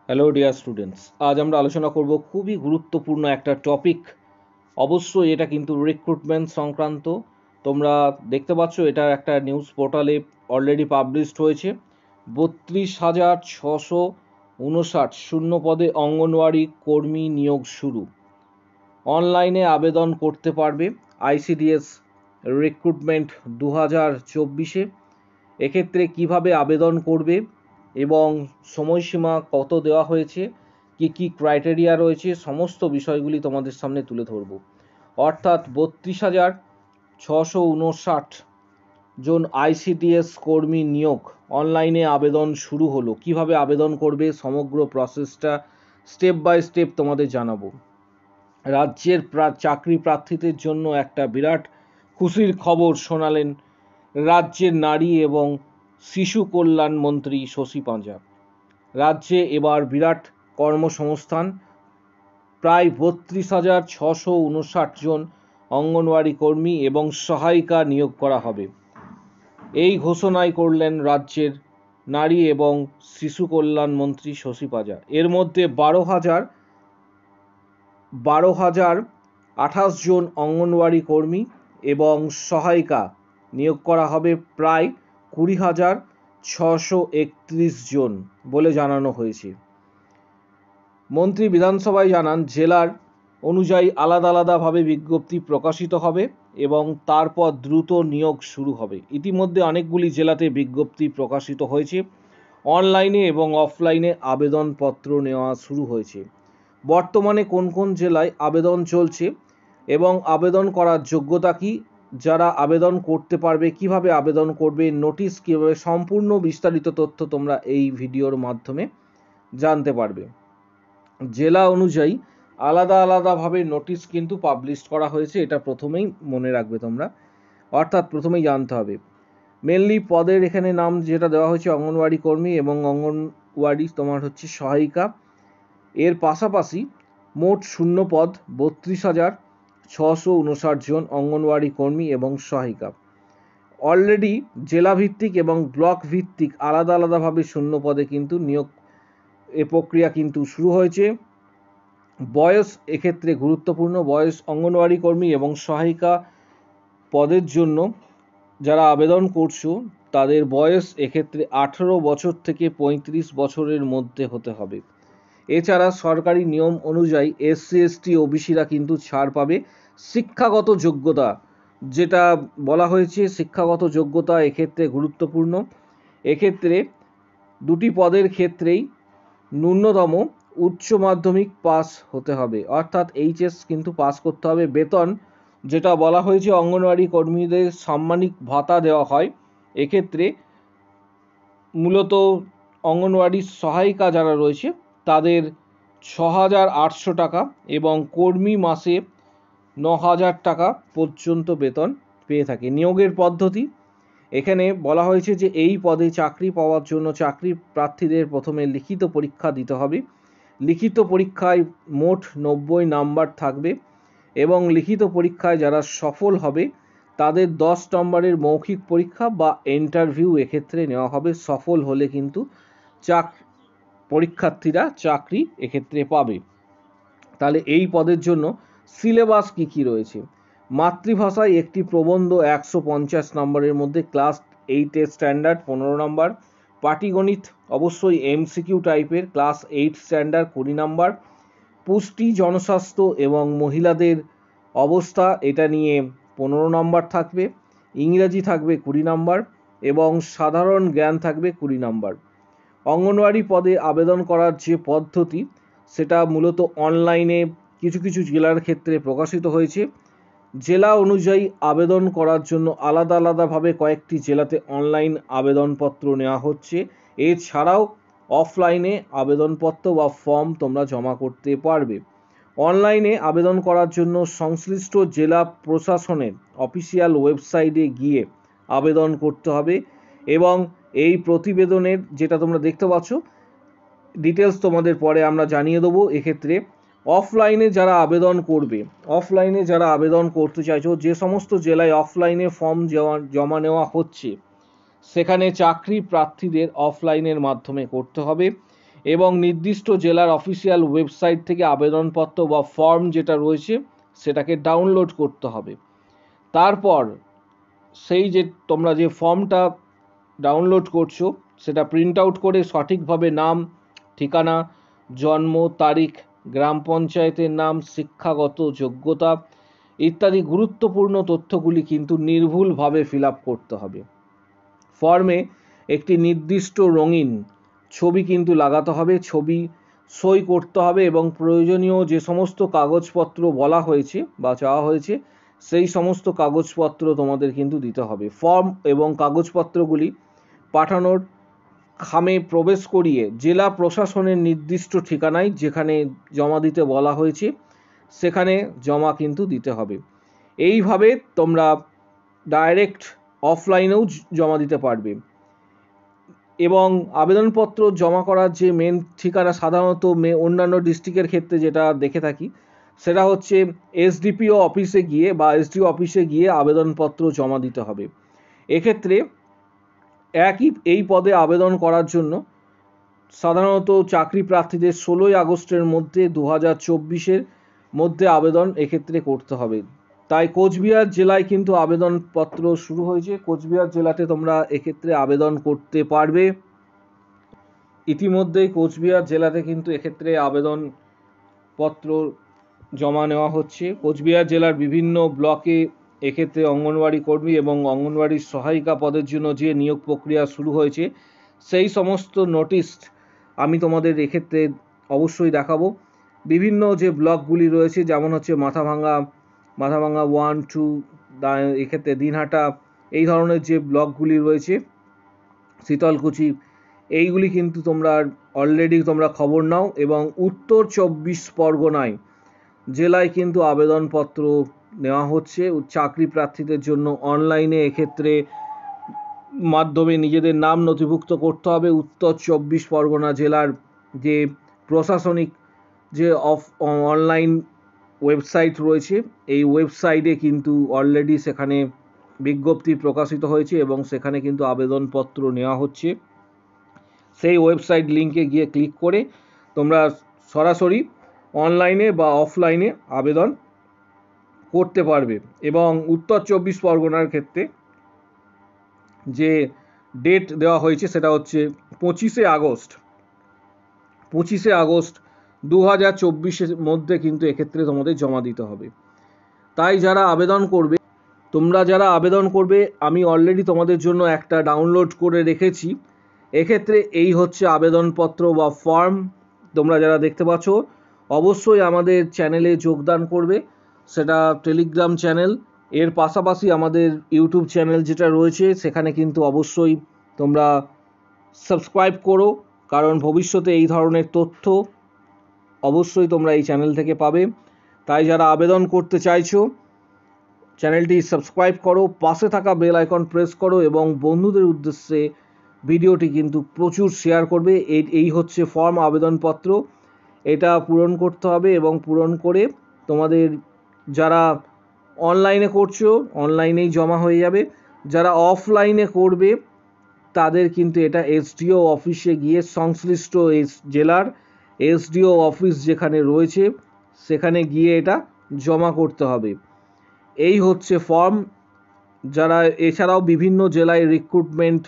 Hello dear students, আজ আমরা আলোচনা করব খুবই গুরুত্বপূর্ণ একটা টপিক। অবশ্যই এটা কিন্তু রিক্রুটমেন্ট সংক্রান্ত। তোমরা দেখতে পাচ্ছ এটা একটা নিউজ পোর্টালে অলরেডি পাবলিশড হয়েছে। 32,659 শূন্য পদে অঙ্গনওয়াড়ি কর্মী নিয়োগ শুরু। অনলাইনে আবেদন করতে পারবে আইসিডিএস রিক্রুটমেন্ট 2024-এ। এক্ষেত্রে কিভাবে আবেদন করবে এবং সময়সীমা কত দেওয়া হয়েছে, কি কি ক্রাইটেরিয়া রয়েছে, সমস্ত বিষয়গুলি তোমাদের সামনে তুলে ধরব। অর্থাৎ 32,659 জন আইসিডিএস কর্মী নিয়োগ, অনলাইনে আবেদন শুরু হলো। কিভাবে আবেদন করবে সমগ্র প্রসেসটা স্টেপ বাই স্টেপ তোমাদের জানাবো। রাজ্যের চাকরি প্রার্থীদের জন্য একটা বিরাট খুশির খবর শোনালেন রাজ্যের নারী এবং শিশু কল্যাণ মন্ত্রী শশী পাঁজা। রাজ্যে এবার বিরাট কর্মসংস্থান, প্রায় 32,659 জন অঙ্গনওয়াড়ি কর্মী এবং সহায়িকা নিয়োগ করা হবে। এই ঘোষণাই করলেন রাজ্যের নারী এবং শিশু কল্যাণ মন্ত্রী শশী পাঁজা। এর মধ্যে 12,028 জন অঙ্গনওয়াড়ি কর্মী এবং সহায়িকা নিয়োগ করা হবে প্রায় 20,631 জন বলে জানানো হয়েছে। মন্ত্রী বিধানসভায় জানান, জেলার অনুযায়ী আলাদা আলাদাভাবে বিজ্ঞপ্তি প্রকাশিত হবে এবং তারপর দ্রুত নিয়োগ শুরু হবে। ইতিমধ্যে অনেকগুলি জেলাতে বিজ্ঞপ্তি প্রকাশিত হয়েছে। অনলাইনে এবং অফলাইনে আবেদনপত্র নেওয়া শুরু হয়েছে। বর্তমানে কোন কোন জেলায় আবেদন চলছে এবং আবেদন করার যোগ্যতা কি, যারা আবেদন করতে পারবে, কিভাবে আবেদন করবে, নোটিশ কীভাবে, সম্পূর্ণ বিস্তারিত তথ্য তোমরা এই ভিডিওর মাধ্যমে জানতে পারবে। জেলা অনুযায়ী আলাদা আলাদাভাবে নোটিশ কিন্তু পাবলিশ করা হয়েছে, এটা প্রথমেই মনে রাখবে তোমরা। অর্থাৎ প্রথমেই জানতে হবে মেনলি পদের এখানে নাম যেটা দেওয়া হয়েছে অঙ্গনওয়াড়ি কর্মী এবং অঙ্গনওয়াড়ি তোমার হচ্ছে সহায়িকা। এর পাশাপাশি মোট শূন্য পদ 32,659 জন অঙ্গনওয়াড়ি কর্মী এবং সহায়িকা। অলরেডি জেলাভিত্তিক এবং ব্লক ভিত্তিক আলাদা আলাদাভাবে শূন্য পদে কিন্তু নিয়োগ প্রক্রিয়া কিন্তু শুরু হয়েছে। বয়স এক্ষেত্রে গুরুত্বপূর্ণ। বয়স অঙ্গনওয়াড়ি কর্মী এবং সহায়িকা পদের জন্য যারা আবেদন করছো তাদের বয়স এক্ষেত্রে 18 বছর থেকে 35 বছরের মধ্যে হতে হবে। এছাড়া সরকারি নিয়ম অনুযায়ী এসসি এসটি ওবিসিরা কিন্তু ছাড় পাবে। শিক্ষাগত যোগ্যতা যেটা বলা হয়েছে, শিক্ষাগত যোগ্যতা এক্ষেত্রে গুরুত্বপূর্ণ। এক্ষেত্রে দুটি পদের ক্ষেত্রেই ন্যূনতম উচ্চ মাধ্যমিক পাস হতে হবে, অর্থাৎ এইচএস কিন্তু পাস করতে হবে। বেতন যেটা বলা হয়েছে অঙ্গনওয়াড়ি কর্মীদের সাম্মানিক ভাতা দেওয়া হয়, এক্ষেত্রে মূলত অঙ্গনওয়াড়ি সহায়িকা যারা রয়েছে তাদের 6,800 টাকা এবং কর্মী মাসে 9,000 টাকা পর্যন্ত বেতন পেয়ে থাকে। নিয়োগের পদ্ধতি এখানে বলা হয়েছে যে এই পদে চাকরি পাওয়ার জন্য চাকরি প্রার্থীদের প্রথমে লিখিত পরীক্ষা দিতে হবে। লিখিত পরীক্ষায় মোট 90 নাম্বার থাকবে এবং লিখিত পরীক্ষায় যারা সফল হবে তাদের 10 নম্বরের মৌখিক পরীক্ষা বা ইন্টারভিউ এক্ষেত্রে নেওয়া হবে। সফল হলে কিন্তু পরীক্ষার্থীরা চাকরি এক্ষেত্রে পাবে। তাহলে এই পদের জন্য সিলেবাস কি রয়েছে। মাতৃভাষায় একটি প্রবন্ধ 150 নম্বরের মধ্যে, ক্লাস 8 স্ট্যান্ডার্ড 15 নম্বর। পাটিগণিত অবশ্যই এমসিকিউ টাইপের, ক্লাস 8 স্ট্যান্ডার্ড 20 নম্বর। পুষ্টি, জনস্বাস্থ্য এবং মহিলাদের অবস্থা এটা নিয়ে 15 নম্বর থাকবে। ইংরেজি থাকবে 20 নম্বর এবং সাধারণ জ্ঞান থাকবে 20 নম্বর। অঙ্গনওয়াড়ি পদে আবেদন করার যে পদ্ধতি সেটা মূলত অনলাইনে কিছু কিছু জেলার ক্ষেত্রে প্রকাশিত হয়েছে। জেলা অনুযায়ী আবেদন করার জন্য আলাদা আলাদাভাবে কয়েকটি জেলাতে অনলাইন আবেদনপত্র নেওয়া হচ্ছে। এছাড়াও অফলাইনে আবেদনপত্র বা ফর্ম তোমরা জমা করতে পারবে। অনলাইনে আবেদন করার জন্য সংশ্লিষ্ট জেলা প্রশাসনের অফিসিয়াল ওয়েবসাইটে গিয়ে আবেদন করতে হবে এবং এই প্রতিবেদনের যেটা তোমরা দেখতে পাচ্ছ ডিটেলস তোমাদের পরে আমরা জানিয়ে দেবো। এক্ষেত্রে অফলাইনে যারা আবেদন করবে, অফলাইনে যারা আবেদন করতে চাইছো, যে সমস্ত জেলায় অফলাইনে ফর্ম জমা নেওয়া হচ্ছে সেখানে চাকরি প্রার্থীদের অফলাইনের মাধ্যমে করতে হবে এবং নির্দিষ্ট জেলার অফিসিয়াল ওয়েবসাইট থেকে আবেদনপত্র বা ফর্ম যেটা রয়েছে সেটাকে ডাউনলোড করতে হবে। তারপর সেই যে তোমরা যে ফর্মটা ডাউনলোড করছো সেটা প্রিন্ট আউট করে সঠিকভাবে নাম, ঠিকানা, জন্ম তারিখ, গ্রাম পঞ্চায়েতের নাম, শিক্ষাগত যোগ্যতা ইত্যাদি গুরুত্বপূর্ণ তথ্যগুলি কিন্তু নির্ভুলভাবে ফিল আপ করতে হবে। ফর্মে একটি নির্দিষ্ট রঙিন ছবি কিন্তু লাগাতে হবে, ছবি সই করতে হবে এবং প্রয়োজনীয় যে সমস্ত কাগজপত্র বলা হয়েছে বা চাওয়া হয়েছে সেই সমস্ত কাগজপত্র তোমাদের কিন্তু দিতে হবে। ফর্ম এবং কাগজপত্রগুলি পাঠানোর খামে প্রবেশ করিয়ে জেলা প্রশাসনের নির্দিষ্ট ঠিকানায় যেখানে জমা দিতে বলা হয়েছে সেখানে জমা কিন্তু দিতে হবে। এইভাবে তোমরা ডাইরেক্ট অফলাইনেও জমা দিতে পারবে। এবং আবেদনপত্র জমা করার যে মেন ঠিকানা সাধারণত অন্যান্য ডিস্ট্রিক্টের ক্ষেত্রে যেটা দেখে থাকি সেটা হচ্ছে এসডিপিও অফিসে গিয়ে বা এসডিও অফিসে গিয়ে আবেদনপত্র জমা দিতে হবে। এক্ষেত্রে এই পদে আবেদন করার জন্য সাধারণত চাকরি প্রার্থীদের 16ই আগস্টের মধ্যে 2024-এর মধ্যে আবেদন এক্ষেত্রে করতে হবে। তাই কোচবিহার জেলায় কিন্তু আবেদনপত্র শুরু হয়েছে। কোচবিহার জেলাতে তোমরা এক্ষেত্রে আবেদন করতে পারবে। ইতিমধ্যেই কোচবিহার জেলাতে কিন্তু এক্ষেত্রে আবেদনপত্র জমা নেওয়া হচ্ছে। কোচবিহার জেলার বিভিন্ন ব্লকে এক্ষেত্রে অঙ্গনওয়াড়ি কর্মী এবং অঙ্গনওয়াড়ির সহায়িকা পদের জন্য যে নিয়োগ প্রক্রিয়া শুরু হয়েছে সেই সমস্ত নোটিশ আমি তোমাদের এক্ষেত্রে অবশ্যই দেখাবো। বিভিন্ন যে ব্লকগুলি রয়েছে যেমন হচ্ছে মাথাভাঙা 1, 2, এক্ষেত্রে দিনহাটা, এই ধরনের যে ব্লকগুলি রয়েছে, শীতলকুচি, এইগুলি কিন্তু তোমরা অলরেডি খবর নাও। এবং উত্তর 24 পরগনায় জেলায় কিন্তু আবেদনপত্র নেওয়া হচ্ছে চাকরি প্রার্থীদের জন্য। অনলাইনে এক্ষেত্রে মাধ্যমে নিজেদের নাম নথিভুক্ত করতে হবে। উত্তর 24 পরগনা জেলার যে প্রশাসনিক যে অনলাইন ওয়েবসাইট রয়েছে এই ওয়েবসাইটে কিন্তু অলরেডি সেখানে বিজ্ঞপ্তি প্রকাশিত হয়েছে এবং সেখানে কিন্তু আবেদনপত্র নেওয়া হচ্ছে। সেই ওয়েবসাইট লিঙ্কে গিয়ে ক্লিক করে তোমরা সরাসরি অনলাইনে বা অফলাইনে আবেদন করতে পারবে। এবং উত্তর 24 পরগনার ক্ষেত্রে যে ডেট দেওয়া হয়েছে সেটা হচ্ছে 25শে আগস্ট 2024-এর মধ্যে কিন্তু এক্ষেত্রে তোমাদের জমা দিতে হবে। তাই তোমরা যারা আবেদন করবে আমি অলরেডি তোমাদের জন্য একটা ডাউনলোড করে রেখেছি। এক্ষেত্রে এই হচ্ছে আবেদনপত্র বা ফর্ম। তোমরা যারা দেখতে পাচ্ছ অবশ্যই আমাদের চ্যানেলে যোগদান করবে, সেটা টেলিগ্রাম চ্যানেল। এর পাশাপাশি আমাদের ইউটিউব চ্যানেল যেটা রয়েছে সেখানে কিন্তু অবশ্যই তোমরা সাবস্ক্রাইব করো, কারণ ভবিষ্যতে এই ধরনের তথ্য অবশ্যই তোমরা এই চ্যানেল থেকে পাবে। তাই যারা আবেদন করতে চাইছো চ্যানেলটি সাবস্ক্রাইব করো, পাশে থাকা বেল আইকন প্রেস করো এবং বন্ধুদের উদ্দেশ্যে ভিডিওটি কিন্তু প্রচুর শেয়ার করবে। এই হচ্ছে ফর্ম আবেদনপত্র, এটা পূরণ করতে হবে এবং পূরণ করে তোমাদের যারা অনলাইনে করছো অনলাইনেই জমা হয়ে যাবে। যারা অফলাইনে করবে তাদের কিন্তু এটা এসডিও অফিসে গিয়ে সংশ্লিষ্ট জেলার এসডিও অফিস যেখানে রয়েছে সেখানে গিয়ে এটা জমা করতে হবে। এই হচ্ছে ফর্ম। এছাড়াও বিভিন্ন জেলায় রিক্রুটমেন্ট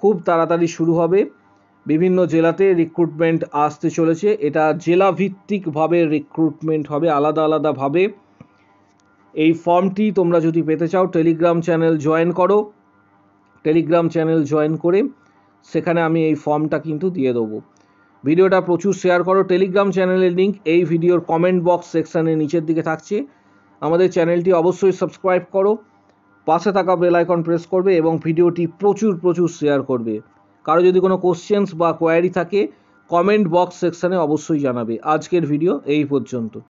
খুব তাড়াতাড়ি শুরু হবে। বিভিন্ন জেলাতে রিক্রুটমেন্ট আসতে চলেছে। এটা জেলা ভিত্তিকভাবে রিক্রুটমেন্ট হবে, আলাদা আলাদাভাবে। এই ফর্মটি তোমরা যদি পেতে চাও টেলিগ্রাম চ্যানেল জয়েন করো। টেলিগ্রাম চ্যানেল জয়েন করে সেখানে আমি এই ফর্মটা কিন্তু দিয়ে দেবো। ভিডিওটা প্রচুর শেয়ার করো। টেলিগ্রাম চ্যানেলের লিঙ্ক এই ভিডিওর কমেন্ট বক্স সেকশানে নিচের দিকে থাকছে। আমাদের চ্যানেলটি অবশ্যই সাবস্ক্রাইব করো, পাশে থাকা বেল আইকন প্রেস করবে এবং ভিডিওটি প্রচুর শেয়ার করবে। কারো যদি কোনো কোশ্চেন্স বা কোয়ারি থাকে কমেন্ট বক্স সেকশানে অবশ্যই জানাবে। আজকের ভিডিও এই পর্যন্ত।